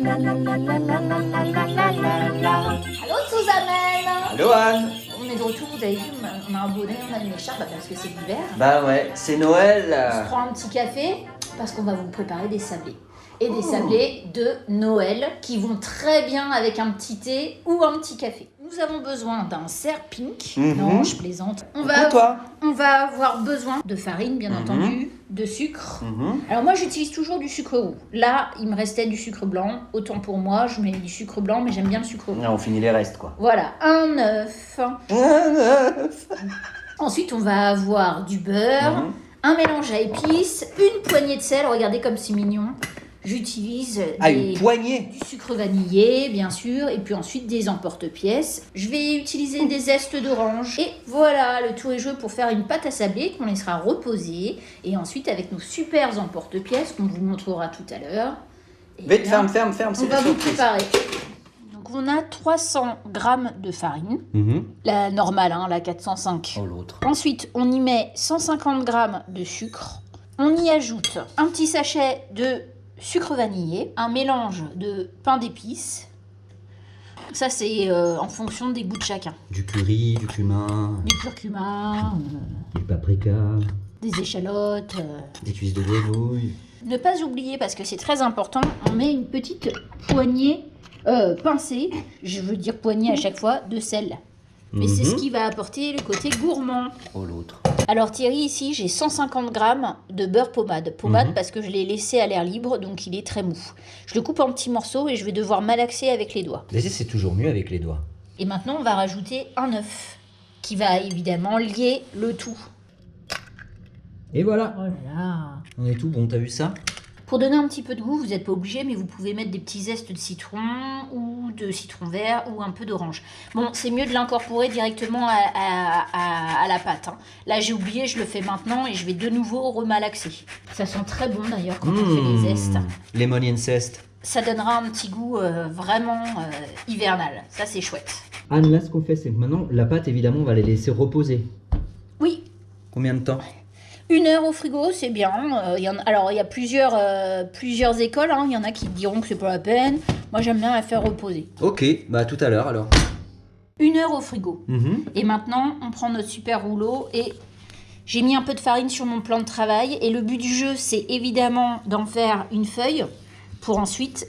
Allô Suzanne. Allô Anne. On est de retour, vous avez vu, on a un bonnet, on a une écharpe parce que c'est l'hiver. Bah ouais, c'est Noël On là. se prend un petit café parce qu'on va vous préparer des sablés. Et des sablés de Noël qui vont très bien avec un petit thé ou un petit café. Nous avons besoin d'un cerf pink. Non, je plaisante. On va avoir besoin de farine, bien entendu, de sucre. Alors moi, j'utilise toujours du sucre roux. Là, il me restait du sucre blanc. Autant pour moi, je mets du sucre blanc, mais j'aime bien le sucre roux. Ah, on finit les restes quoi. Voilà, un œuf. Ensuite, on va avoir du beurre, un mélange à épices, une poignée de sel. Regardez comme c'est mignon. J'utilise une poignée. du sucre vanillé, bien sûr, et puis ensuite des emporte-pièces. Je vais utiliser des zestes d'orange. Et voilà, le tour est joué pour faire une pâte à sablé qu'on laissera reposer. Et ensuite, avec nos super emporte-pièces qu'on vous montrera tout à l'heure. Vite, ferme, on c'est va la vous surprise. préparer. Donc on a 300 grammes de farine, la normale, la 405. Oh l'autre. Ensuite, on y met 150 grammes de sucre. On y ajoute un petit sachet de sucre vanillé, un mélange de pain d'épices. Ça, c'est en fonction des goûts de chacun. Du curry, du cumin, Du curcuma, du paprika, des échalotes. des cuisses de grenouille. Ne pas oublier, parce que c'est très important, on met une petite poignée, pincée, je veux dire poignée à chaque fois, de sel. Mais c'est ce qui va apporter le côté gourmand. Oh l'autre. Alors Thierry, ici, j'ai 150 grammes de beurre pommade. Pommade parce que je l'ai laissé à l'air libre, donc il est très mou. Je le coupe en petits morceaux et je vais devoir malaxer avec les doigts. Laissez, c'est toujours mieux avec les doigts. Et maintenant, on va rajouter un œuf, qui va évidemment lier le tout. Et voilà, Oh là là. on est tout bon, t'as vu ça? Pour donner un petit peu de goût, vous n'êtes pas obligé, mais vous pouvez mettre des petits zestes de citron ou de citron vert ou un peu d'orange. Bon, c'est mieux de l'incorporer directement à la pâte. Là, j'ai oublié, je le fais maintenant et je vais de nouveau remalaxer. Ça sent très bon d'ailleurs quand on fait les zestes. Lemon incest. Ça donnera un petit goût vraiment hivernal. Ça, c'est chouette. Anne, là, ce qu'on fait, c'est que maintenant, la pâte, évidemment, on va la laisser reposer. Oui, Combien de temps? 1 heure au frigo, c'est bien. Alors, il y a plusieurs écoles. Il y en a qui diront que c'est pas la peine. Moi, j'aime bien la faire reposer. Ok, bah tout à l'heure alors. 1 heure au frigo. Et maintenant, on prend notre super rouleau et j'ai mis un peu de farine sur mon plan de travail. Et le but du jeu, c'est évidemment d'en faire une feuille pour ensuite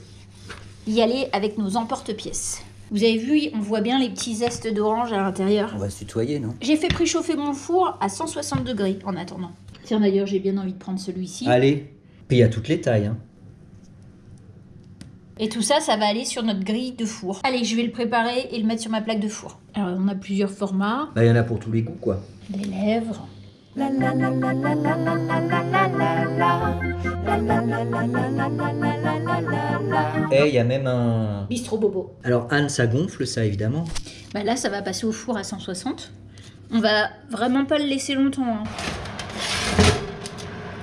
y aller avec nos emporte-pièces. Vous avez vu, on voit bien les petits zestes d'orange à l'intérieur. On va se tutoyer, non? J'ai fait préchauffer mon four à 160 degrés en attendant. Tiens, d'ailleurs, j'ai bien envie de prendre celui-ci. Allez, puis il y a toutes les tailles. Et tout ça, ça va aller sur notre grille de four. Allez, je vais le préparer et le mettre sur ma plaque de four. Alors, on a plusieurs formats. Bah, il y en a pour tous les goûts, quoi. Des lèvres. Et il y a même un... Bistro Bobo. Alors, Anne, ça gonfle, ça, évidemment. Bah là, ça va passer au four à 160. On va vraiment pas le laisser longtemps.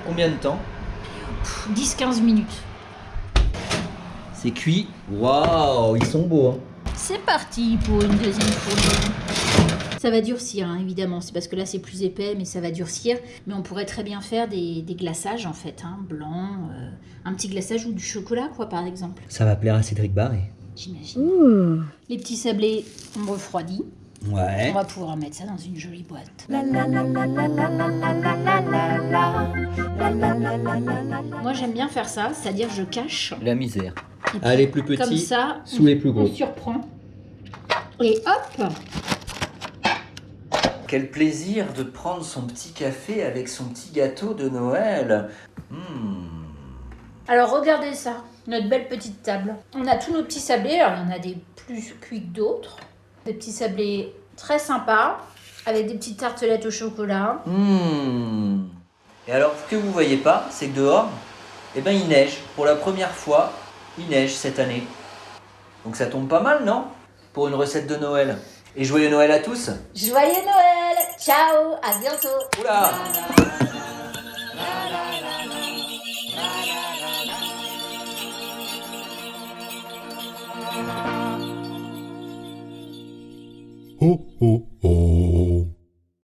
Combien de temps? 10-15 minutes. C'est cuit. Waouh, ils sont beaux, hein. C'est parti pour une deuxième fournée. Ça va durcir, évidemment. C'est parce que là, c'est plus épais, mais ça va durcir. Mais on pourrait très bien faire des glaçages, en fait. Blanc, un petit glaçage ou du chocolat, quoi, par exemple. Ça va plaire à Cédric Barré. J'imagine. Les petits sablés ont refroidi. Ouais. On va pouvoir mettre ça dans une jolie boîte. Moi, j'aime bien faire ça, c'est-à-dire je cache. La misère. Et puis, Ah, les plus petits, comme ça, sous les plus gros. on surprend. Et hop. Quel plaisir de prendre son petit café avec son petit gâteau de Noël. Alors regardez ça, notre belle petite table. On a tous nos petits sablés, alors il y en a des plus cuits que d'autres. Des petits sablés très sympas, avec des petites tartelettes au chocolat. Et alors, ce que vous voyez pas, c'est que dehors, il neige. Pour la première fois, il neige cette année. Donc ça tombe pas mal, non? Pour une recette de Noël. Et joyeux Noël à tous. Joyeux Noël. Ciao, à bientôt. Oula! Oh oh.